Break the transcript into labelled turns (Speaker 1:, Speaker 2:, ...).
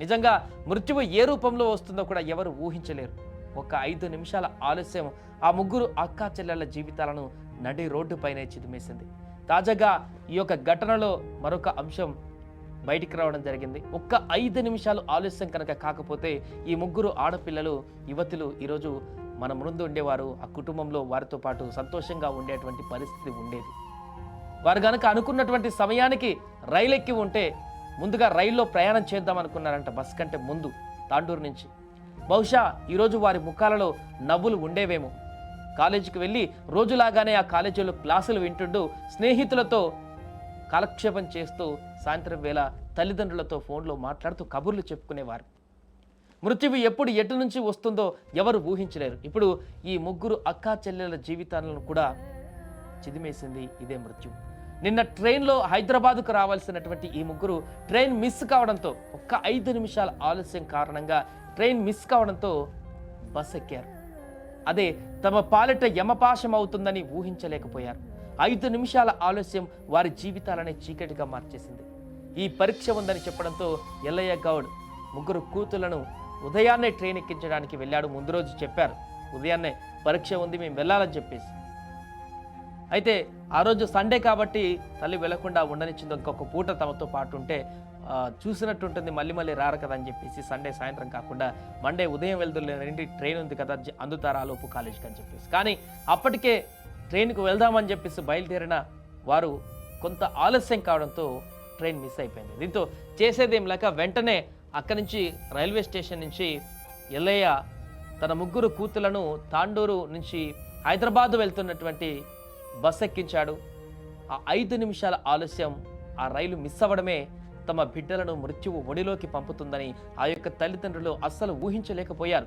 Speaker 1: నిజంగా మృత్యువు ఏ రూపంలో వస్తుందో కూడా ఎవరు ఊహించలేరు. ఒక 5 నిమిషాల ఆలస్యం ఆ ముగ్గురు అక్కా చెల్లెళ్ల జీవితాలను నడి రోడ్డుపైనే చిదిమేసింది. తాజాగా ఈ యొక్క ఘటనలో మరొక అంశం బయటికి రావడం జరిగింది. ఒక్క 5 నిమిషాలు ఆలస్యం కనుక కాకపోతే ఈ ముగ్గురు ఆడపిల్లలు యువతులు ఈరోజు మన ముందు ఉండేవారు. ఆ కుటుంబంలో వారితో పాటు సంతోషంగా ఉండేటువంటి పరిస్థితి ఉండేది. వారు గనక అనుకున్నటువంటి సమయానికి రైలు ఎక్కి ఉంటే ముందుగా రైల్లో ప్రయాణం చేద్దాం అనుకున్నారంట, బస్ కంటే ముందు తాండూరు నుంచి. బహుశా ఈరోజు వారి ముఖాలలో నవ్వులు ఉండేవేమో. కాలేజీకి వెళ్ళి రోజులాగానే ఆ కాలేజీలో క్లాసులు వింటుంటూ స్నేహితులతో కాలక్షేపం చేస్తూ సాయంత్రం వేళ తల్లిదండ్రులతో ఫోన్లో మాట్లాడుతూ కబుర్లు చెప్పుకునేవారు. మృత్యువు ఎప్పుడు ఎటు నుంచి వస్తుందో ఎవరు ఊహించలేరు. ఇప్పుడు ఈ ముగ్గురు అక్కా చెల్లెల జీవితాలను కూడా చిదిమేసింది ఇదే మృత్యు. నిన్న ట్రైన్లో హైదరాబాద్కు రావాల్సినటువంటి ఈ ముగ్గురు ట్రైన్ మిస్ కావడంతో, ఒక్క 5 నిమిషాల ఆలస్యం కారణంగా ట్రైన్ మిస్ కావడంతో బస్ ఎక్కారు. అదే తమ పాలిట యమపాశం అవుతుందని ఊహించలేకపోయారు. 5 నిమిషాల ఆలస్యం వారి జీవితాలనే చీకటిగా మార్చేసింది. ఈ పరీక్ష ఉందని చెప్పడంతో ఎల్లయ్య గౌడ్ ముగ్గురు కూతుళ్లను ఉదయాన్నే ట్రైన్ ఎక్కించడానికి వెళ్ళాడు. ముందు రోజు చెప్పారు, ఉదయాన్నే పరీక్ష ఉంది, మేము వెళ్ళాలని చెప్పేసి. అయితే ఆ రోజు సండే కాబట్టి తల్లి వెళ్లకుండా ఉండనిచ్చింది. ఇంకొక పూట తమతో పాటు ఉంటే చూసినట్టుంటుంది, మళ్ళీ మళ్ళీ రారు కదా అని చెప్పేసి సండే సాయంత్రం కాకుండా మండే ఉదయం వెళ్తులేంటి, ట్రైన్ ఉంది కదా అందుతారా లోపు కాలేజీకి అని చెప్పేసి. కానీ అప్పటికే ట్రైన్కు వెళ్దామని చెప్పేసి బయలుదేరిన వారు కొంత ఆలస్యం కావడంతో ట్రైన్ మిస్ అయిపోయింది. దీంతో చేసేదేం లేక వెంటనే అక్కడి నుంచి రైల్వే స్టేషన్ నుంచి ఎల్లయ్య తన ముగ్గురు కూతులను తాండూరు నుంచి హైదరాబాద్ వెళ్తున్నటువంటి బస్ ఎక్కించాడు. ఆ 5 నిమిషాల ఆలస్యం, ఆ రైలు మిస్ అవ్వడమే తమ బిడ్డలను మృత్యువు ఒడిలోకి పంపుతుందని ఆ యొక్క తల్లిదండ్రులు అస్సలు ఊహించలేకపోయారు.